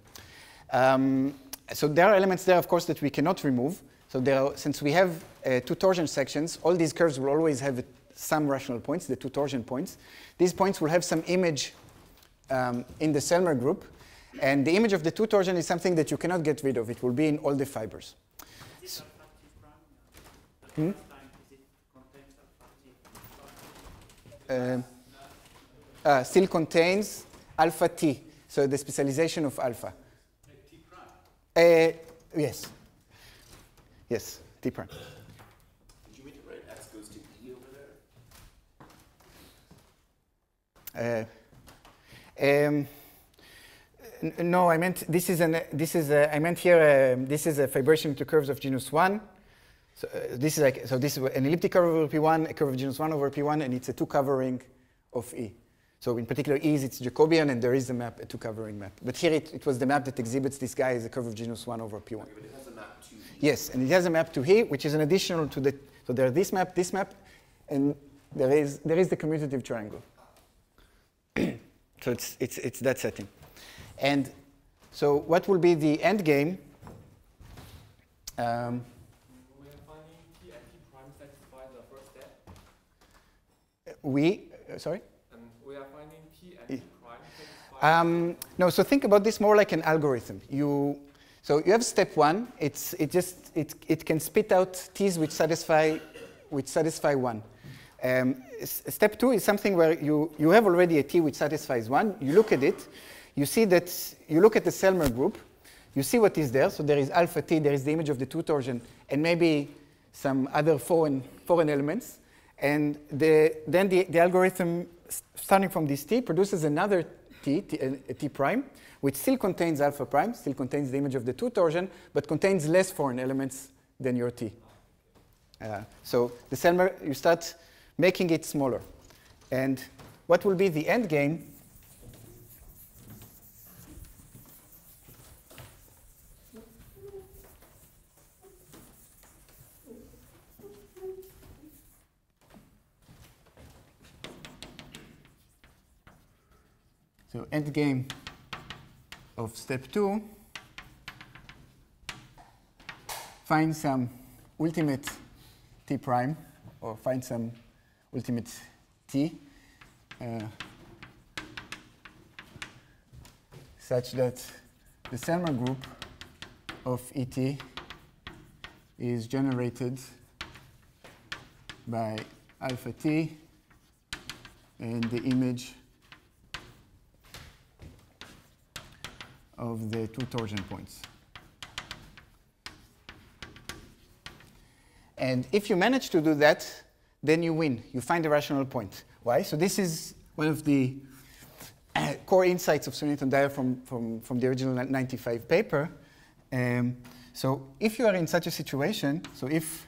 So there are elements there, of course, that we cannot remove. So there are, since we have two torsion sections, all these curves will always have some rational points, the two torsion points. These points will have some image in the Selmer group. And the image of the two torsion is something that you cannot get rid of. It will be in all the fibers. Is it alpha T prime? Still contains alpha T, so the specialization of alpha. T prime? Yes. Yes, T prime. Did you mean to write x goes to E over there? No, I meant this is a fibration into curves of genus 1. So this is an elliptic curve over P1, a curve of genus 1 over P1, and it's a two covering of E. So in particular, E is its Jacobian, and there is a map, a two covering map. But here it was the map that exhibits this guy as a curve of genus 1 over P1. Okay, but it has a map to E. Yes, and it has a map to E, which is an additional to the. So there's this map, and there is the commutative triangle. So it's that setting. And so what will be the end game? We are finding T and T prime satisfy the first step. Sorry? We are finding T and T prime satisfy. No, so think about this more like an algorithm. So you have step 1. It can spit out T's which satisfy 1. Step 2 is something where you have already a T which satisfies 1. You look at it. You see that you look at the Selmer group. You see what is there. So there is alpha T. There is the image of the two torsion, and maybe some other foreign elements. And then the algorithm, starting from this T, produces another T, a T prime, which still contains alpha prime, still contains the image of the two torsion, but contains less foreign elements than your T. So the Selmer, you start making it smaller. And what will be the end game? So end game of step 2, find some ultimate T prime, or find some ultimate T, such that the Selmer group of ET is generated by alpha T and the image of the two torsion points. And if you manage to do that, then you win. You find a rational point. Why? So this is one of the core insights of Swinnerton-Dyer from the original 95 paper. So if you are in such a situation, so if,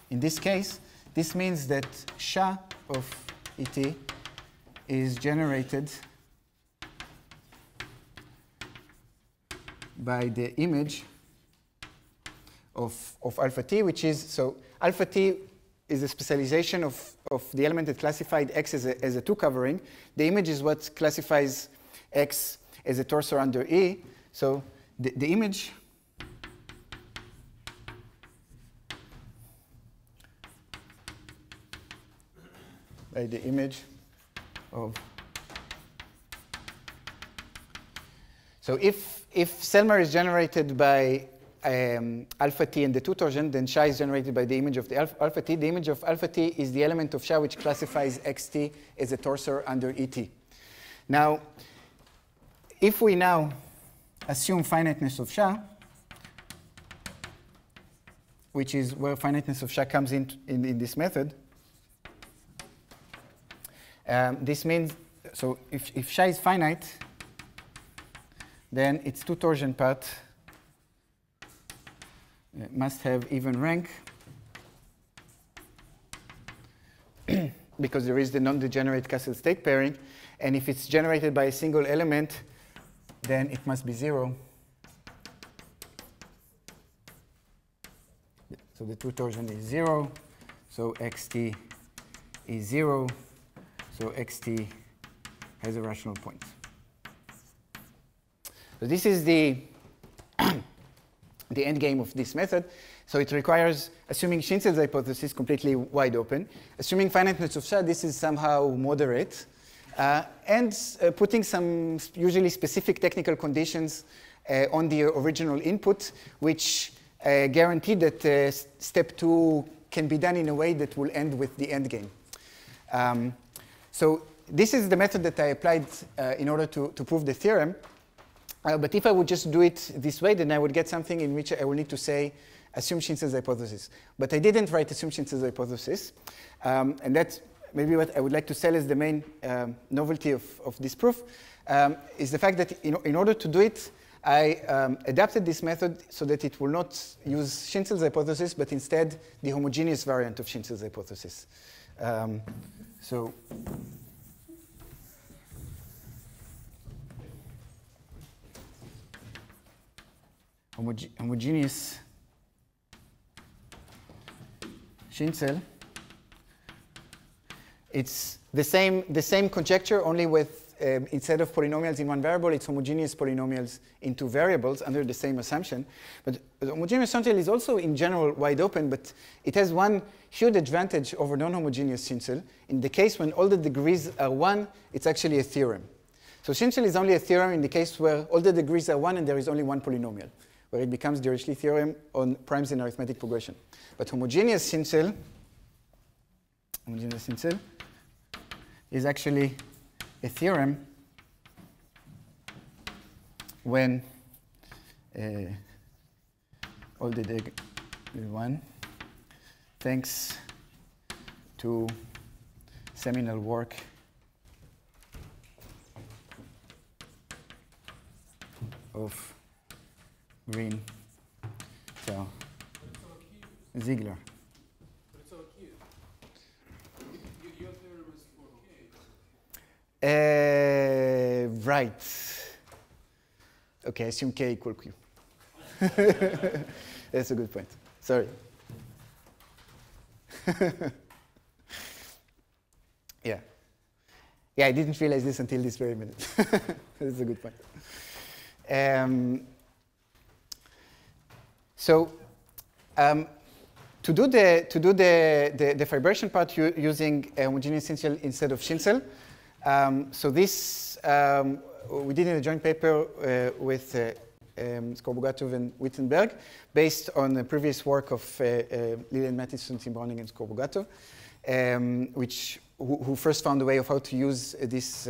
in this case, this means that SHA of ET is generated by the image of alpha T, which is, so alpha T is a specialization of the element that classified X as a two covering. The image is what classifies X as a torsor under E. So the image by the image of, so if Selmer is generated by alpha T and the two torsion, then SHA is generated by the image of the alpha T. The image of alpha T is the element of SHA which classifies XT as a torsor under ET. Now, if we now assume finiteness of SHA, which is where finiteness of SHA comes in this method, this means, so if SHA is finite, then its two torsion part must have even rank because there is the non-degenerate Castle state pairing. And if it's generated by a single element, then it must be 0. So the two torsion is 0. So XT is 0. So XT has a rational point. So this is the the end game of this method. So it requires assuming Schinzel's hypothesis completely wide open, assuming finiteness of Shah, this is somehow moderate, and putting some usually specific technical conditions on the original input, which guarantee that step 2 can be done in a way that will end with the end game. So this is the method that I applied in order to prove the theorem. But if I would just do it this way, then I would get something in which I will need to say, assume Schinzel's hypothesis. But I didn't write assume Schinzel's hypothesis. And that's maybe what I would like to sell as the main novelty of this proof, is the fact that in order to do it, I adapted this method so that it will not use Schinzel's hypothesis, but instead the homogeneous variant of Schinzel's hypothesis. So homogeneous Schinzel, it's the same conjecture, only with instead of polynomials in one variable, it's homogeneous polynomials in two variables under the same assumption. But the homogeneous Schinzel is also in general wide open, but it has one huge advantage over non-homogeneous Schinzel. In the case when all the degrees are 1, it's actually a theorem. So Schinzel is only a theorem in the case where all the degrees are 1 and there is only one polynomial, where it becomes the Dirichlet theorem on primes in arithmetic progression. But homogeneous Schinzel is actually a theorem when all the degrees 1, thanks to seminal work of Green, so Ziegler. But it's okay. Your theorem is for K. Right. Okay, assume K equal Q. That's a good point. Sorry. Yeah. Yeah, I didn't realize this until this very minute. That's a good point. So to do the fibration part using homogeneous Schinzel instead of Schinzel, so this we did in a joint paper with Skorbogatov and Wittenberg, based on the previous work of Lilian Mattison, Tim Browning, and Skorbogatov, who first found a way of how to use this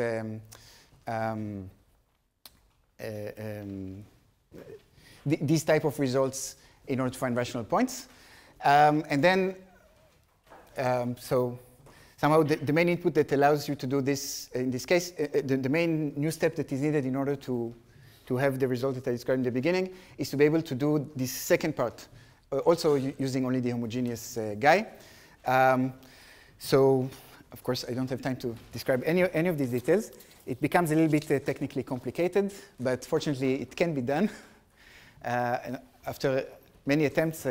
these type of results in order to find rational points. And then, so somehow the main input that allows you to do this, in this case, the main new step that is needed in order to have the result that I described in the beginning is to be able to do this second part, also using only the homogeneous guy. So, of course, I don't have time to describe any of these details. It becomes a little bit technically complicated, but fortunately it can be done. And after many attempts,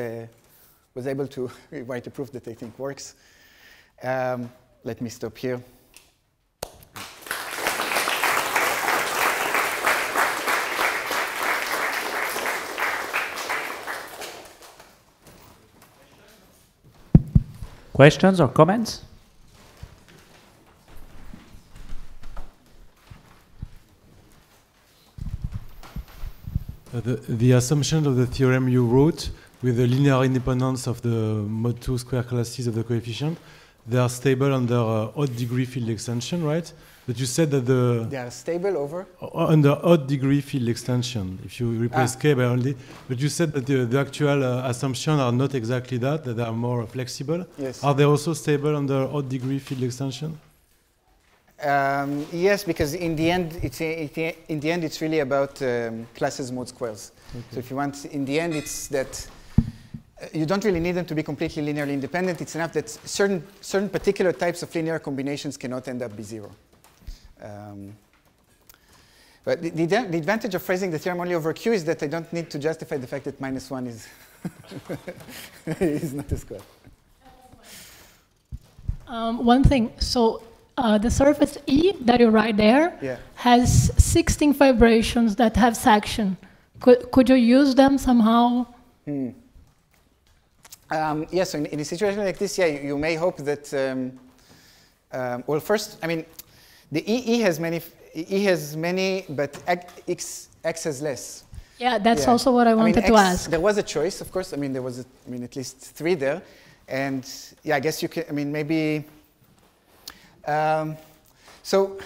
was able to write a proof that I think works. Let me stop here. Questions or comments? The assumption of the theorem you wrote with the linear independence of the mod 2 square classes of the coefficient, they are stable under odd degree field extension, right? But you said that they are stable over? Under odd degree field extension, if you replace k by only. But you said that the actual assumptions are not exactly that they are more flexible. Yes. Are they also stable under odd degree field extension? Yes, because in the end, it's really about classes mod squares. Okay. So if you want, in the end, it's that you don't really need them to be completely linearly independent. It's enough that certain particular types of linear combinations cannot end up be zero. But the advantage of phrasing the theorem only over Q is that I don't need to justify the fact that -1 is is not a square. One thing. So the surface E that you write there has 16 fibrations that have section. Could you use them somehow? Yes, so in a situation like this, yeah, you may hope that. Well, first, I mean, the E has many, but X has less. Yeah, that's also what I wanted to ask. There was a choice, of course. I mean, there was, at least 3 there, and yeah, I guess you can. I mean, maybe. So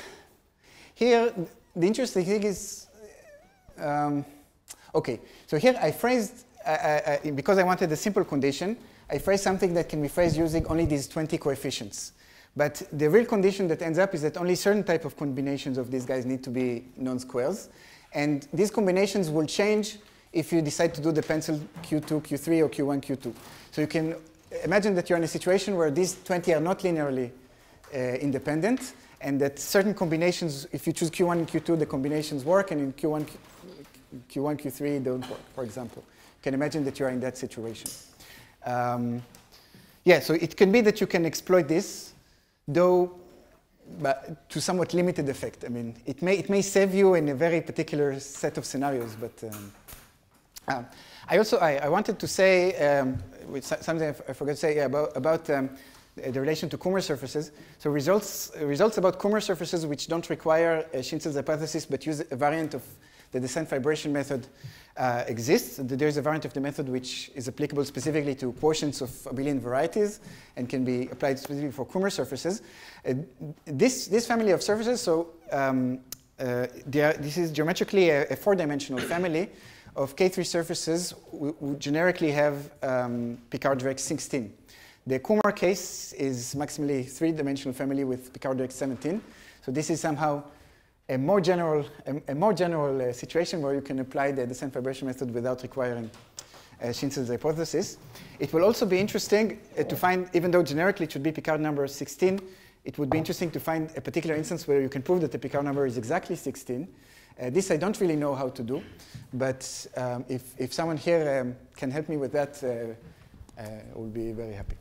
here, the interesting thing is, okay. So here I phrased, because I wanted a simple condition, I phrased something that can be phrased using only these 20 coefficients. But the real condition that ends up is that only certain type of combinations of these guys need to be non-squares. And these combinations will change if you decide to do the pencil Q2, Q3, or Q1, Q2. So you can imagine that you're in a situation where these 20 are not linearly independent, and that certain combinations, if you choose Q1 and Q2, the combinations work, and in Q1, Q3 don't work, for example. You can imagine that you're in that situation. Yeah, so it can be that you can exploit this, though but to somewhat limited effect. I mean, it may save you in a very particular set of scenarios, but I wanted to say something I forgot to say about the relation to Kummer surfaces. So results about Kummer surfaces which don't require Schinzel's hypothesis but use a variant of the descent-fibration method exists. There's a variant of the method which is applicable specifically to quotients of abelian varieties and can be applied specifically for Kummer surfaces. This family of surfaces, so this is geometrically a 4-dimensional family of K3 surfaces who generically have Picard direct 16. The Kummer case is maximally 3-dimensional family with Picard direct 17. So this is somehow a more general situation where you can apply the descent-fibration method without requiring Schinzel's hypothesis. It will also be interesting to find, even though generically it should be Picard number 16, it would be interesting to find a particular instance where you can prove that the Picard number is exactly 16. This I don't really know how to do, but if someone here can help me with that, I will be very happy.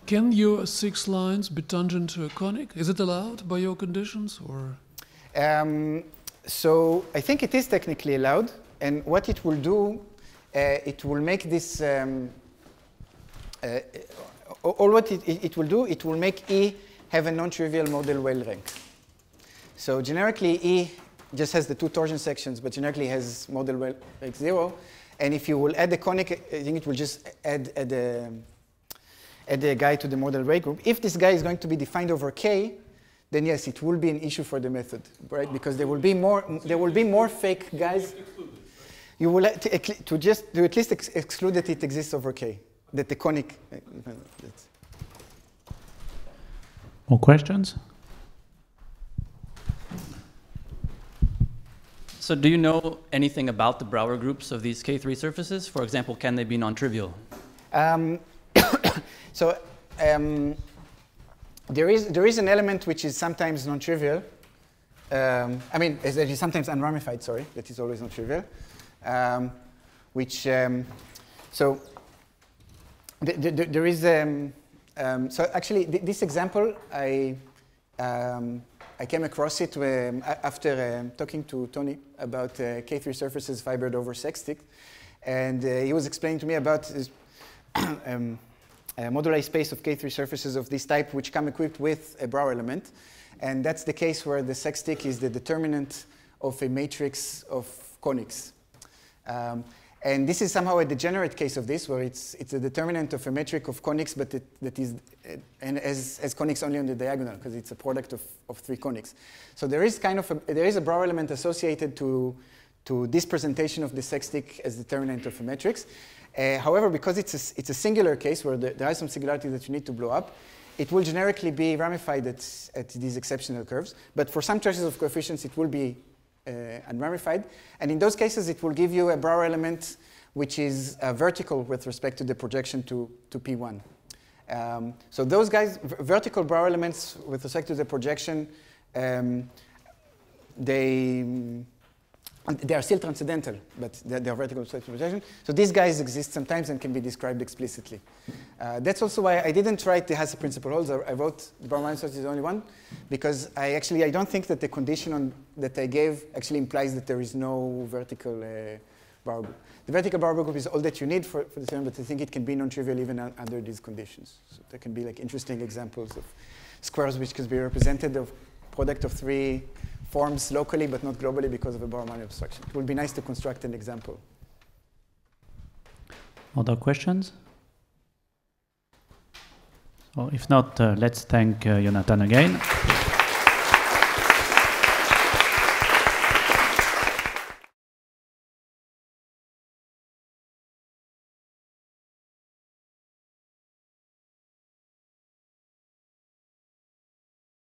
Can your 6 lines be tangent to a conic? Is it allowed by your conditions, or? So I think it is technically allowed, and what it will do, it will make this. All what it will do, it will make E have a non-trivial model well rank. So generically, E just has the 2 torsion sections, but generically has model well rank 0. And if you will add the conic, I think it will just add a guy to the model ray group. If this guy is going to be defined over K, then yes, it will be an issue for the method, right? Because there will be more fake guys. You will have to at least exclude that it exists over K, that the conic. More questions? So do you know anything about the Brauer groups of these K3 surfaces? For example, can they be non-trivial? So there is an element which is sometimes non-trivial. I mean, that is sometimes unramified. Sorry, that is always non-trivial. So there is. So actually, this example I came across it after talking to Tony about K3 surfaces fibered over sextic, and he was explaining to me about this, a moduli space of K3 surfaces of this type which come equipped with a Brauer element. And that's the case where the sextic is the determinant of a matrix of conics. And this is somehow a degenerate case of this, where it's a determinant of a metric of conics, but that is and as conics only on the diagonal, because it's a product of 3 conics. So there is kind of there is a Brauer element associated to this presentation of the sextic as determinant of a matrix. However, because it's a singular case where there are some singularities that you need to blow up, it will generically be ramified at these exceptional curves. But for some choices of coefficients, it will be unramified. And in those cases, it will give you a Brauer element which is vertical with respect to the projection to P1. So those guys, vertical Brauer elements with respect to the projection, And they are still transcendental, but they are vertical space projection. So these guys exist sometimes and can be described explicitly. That's also why I didn't write the Hasse principal holds. I wrote the Brauer-Manin is the only one, because I don't think that the condition that I gave actually implies that there is no vertical Brauer group. The vertical Brauer group is all that you need for the theorem, but I think it can be non-trivial even under these conditions. So there can be like interesting examples of squares which can be represented of product of three forms locally but not globally because of a Brauer-Manin obstruction. It would be nice to construct an example. Other questions? So if not, let's thank Yonatan again.